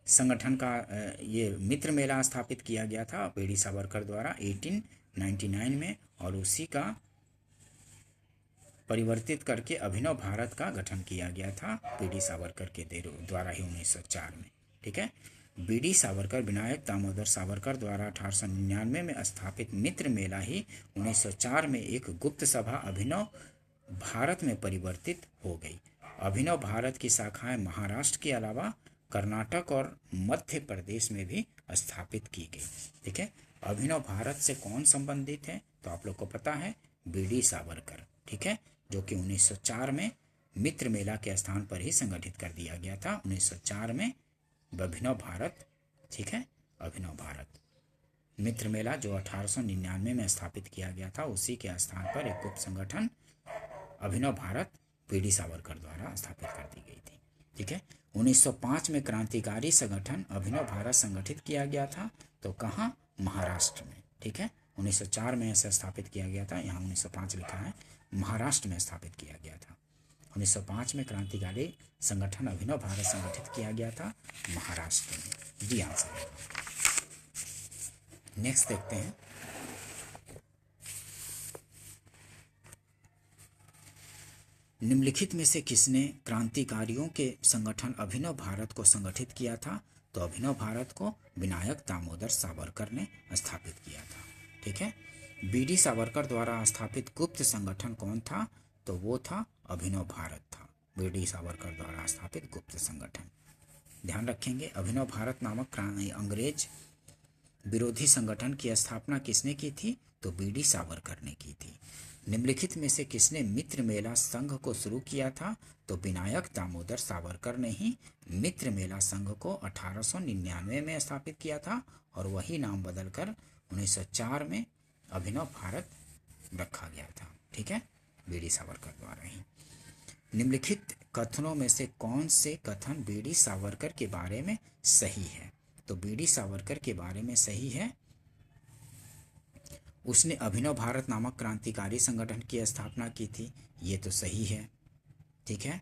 [SPEAKER 1] संगठन का ये मित्र मेला स्थापित किया गया था बीडी सावरकर द्वारा 1899 में, और उसी का परिवर्तित करके अभिनव भारत का गठन किया गया था बीडी सावरकर के द्वारा ही 1904 में। ठीक है, बीडी सावरकर विनायक दामोदर सावरकर द्वारा 1899 में स्थापित मित्र मेला ही 1904 में एक गुप्त सभा अभिनव भारत में परिवर्तित हो गई। अभिनव भारत की शाखाएं महाराष्ट्र के अलावा कर्नाटक और मध्य प्रदेश में भी स्थापित की गई। ठीक है, अभिनव भारत से कौन संबंधित है? तो आप लोग को पता है, बीडी सावरकर। ठीक है, जो कि 1904 में मित्र मेला के स्थान पर ही संगठित कर दिया गया था 1904 में अभिनव भारत। ठीक है, अभिनव भारत मित्र मेला जो 1899 में स्थापित किया गया था, उसी के स्थान पर एक गुप्त संगठन अभिनव भारत बीडी सावरकर द्वारा स्थापित कर दी गई थी। ठीक है, 1905 में क्रांतिकारी संगठन अभिनव भारत संगठित किया गया था। तो कहाँ? महाराष्ट्र में। ठीक है, 1904 में ऐसा स्थापित किया गया था, यहाँ 1905 लिखा है, महाराष्ट्र में स्थापित किया गया था। 1905 में क्रांतिकारी संगठन अभिनव भारत संगठित किया गया था महाराष्ट्र में। जी आंसर है। नेक्स्ट देखते हैं, निम्नलिखित में से किसने क्रांतिकारियों के संगठन अभिनव भारत को संगठित किया था? तो अभिनव भारत को विनायक दामोदर सावरकर ने स्थापित किया था। ठीक है, बीडी सावरकर द्वारा स्थापित गुप्त संगठन कौन था? तो वो था अभिनव भारत था, बीडी सावरकर द्वारा स्थापित गुप्त संगठन। ध्यान रखेंगे, अभिनव भारत नामक अंग्रेज विरोधी संगठन की स्थापना किसने की थी? तो बीडी सावरकर ने की थी। निम्नलिखित में से किसने मित्र मेला संघ को शुरू किया था? तो विनायक दामोदर सावरकर ने ही मित्र मेला संघ को 1899 में स्थापित किया था, और वही नाम बदलकर 1904 में अभिनव भारत रखा गया था। ठीक है, बीडी सावरकर द्वारा ही। निम्नलिखित कथनों में से कौन से कथन बीडी सावरकर के बारे में सही है? तो बीडी सावरकर के बारे में सही है, उसने अभिनव भारत नामक क्रांतिकारी संगठन की स्थापना की थी, ये तो सही है। ठीक है,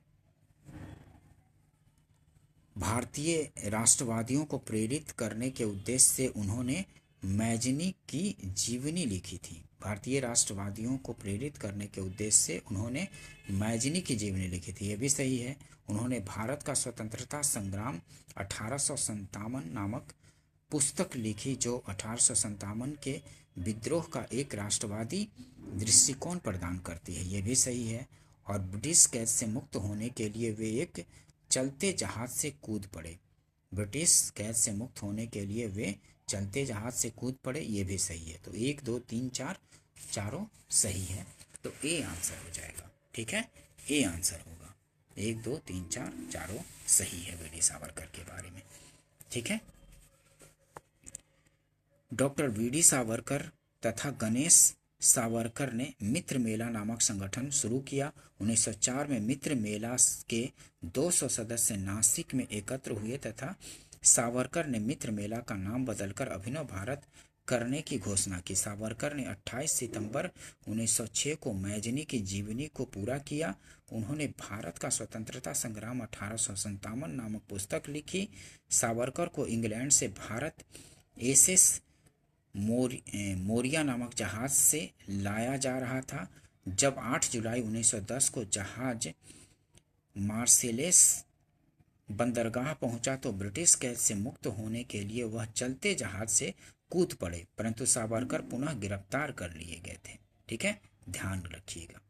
[SPEAKER 1] भारतीय राष्ट्रवादियों को प्रेरित करने के उद्देश्य से उन्होंने मैजनी की जीवनी लिखी थी। भारतीय राष्ट्रवादियों को प्रेरित करने के उद्देश्य से उन्होंने मैजनी की जीवनी लिखी थी, ये भी सही है। उन्होंने भारत का स्वतंत्रता संग्राम 1857 नामक पुस्तक लिखी, जो 1857 के विद्रोह का एक राष्ट्रवादी दृष्टिकोण प्रदान करती है, ये भी सही है। और ब्रिटिश कैद से मुक्त होने के लिए वे एक चलते जहाज से कूद पड़े। ब्रिटिश कैद से मुक्त होने के लिए वे चलते जहाज से कूद पड़े, ये भी सही है। तो 1 2 3 4 चारों सही है, तो ए आंसर हो जाएगा। ठीक है, ए आंसर होगा। 1 2 3 4 चारों सही है बीडी सावरकर के बारे में। ठीक है, डॉक्टर बीडी सावरकर तथा गणेश सावरकर ने मित्र मेला नामक संगठन शुरू किया। 1904 में मित्र मेला के 200 सदस्य नासिक में एकत्र हुए तथा सावरकर ने मित्र मेला का नाम बदलकर अभिनव भारत करने की घोषणा की। सावरकर ने 28 सितंबर 1906 को मैजनी की जीवनी को पूरा किया। उन्होंने भारत का स्वतंत्रता संग्राम 1857 नामक पुस्तक लिखी। सावरकर को इंग्लैंड से भारत एसएस मोरिया नामक जहाज से लाया जा रहा था। जब 8 जुलाई 1910 को जहाज मार्सेलेस बंदरगाह पहुंचा तो ब्रिटिश कैद से मुक्त होने के लिए वह चलते जहाज से कूद पड़े, परंतु सावरकर पुनः गिरफ्तार कर लिए गए थे। ठीक है, ध्यान रखिएगा।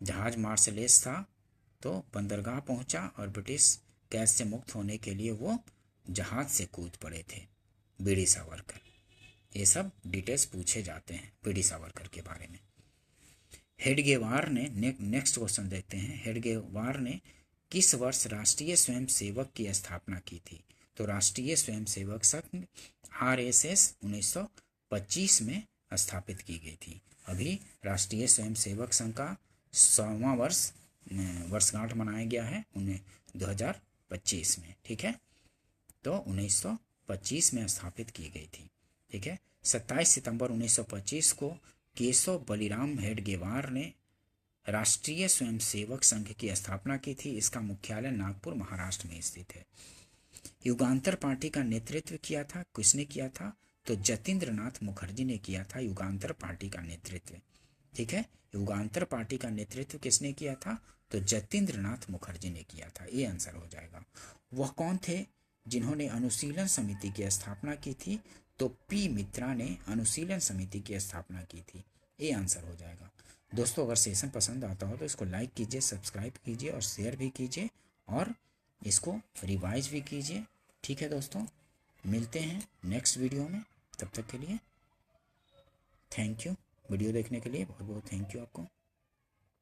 [SPEAKER 1] जहाज मार्शलेस था तो बंदरगाह पहुंचा और ब्रिटिश कैद से मुक्त होने के लिए वो जहाज से कूद पड़े थे। बीडी सावरकर, ये सब डिटेल्स पूछे जाते हैं बीडी सावरकर के बारे में। हेडगेवार ने नेक्स्ट क्वेश्चन देखते हैं। हेडगेवार ने किस वर्ष राष्ट्रीय स्वयंसेवक की स्थापना की थी? तो राष्ट्रीय स्वयंसेवक संघ RSS 1925 में स्थापित की गई थी। अभी राष्ट्रीय स्वयंसेवक संघ का 100वां वर्षगांठ मनाया गया है 2025 में। ठीक है, तो 1925 में स्थापित की गई थी। ठीक है, 27 सितंबर 1925 को केशव बलिराम हेडगेवार ने राष्ट्रीय स्वयंसेवक संघ की स्थापना की थी। इसका मुख्यालय नागपुर महाराष्ट्र में स्थित है। युगांतर पार्टी का नेतृत्व किया था, किसने किया था? तो जतीन्द्र नाथ मुखर्जी ने किया था युगांतर पार्टी का नेतृत्व। ठीक है, युगांतर पार्टी का नेतृत्व किसने किया था? तो जतीन्द्र नाथ मुखर्जी ने किया था। ये आंसर हो जाएगा। वह कौन थे जिन्होंने अनुशीलन समिति की स्थापना की थी? तो पी मित्रा ने अनुशीलन समिति की स्थापना की थी। ये आंसर हो जाएगा। दोस्तों, अगर सेशन पसंद आता हो तो इसको लाइक कीजिए, सब्सक्राइब कीजिए और शेयर भी कीजिए और इसको रिवाइज भी कीजिए। ठीक है दोस्तों, मिलते हैं नेक्स्ट वीडियो में। तब तक के लिए थैंक यू। वीडियो देखने के लिए बहुत बहुत थैंक यू आपको।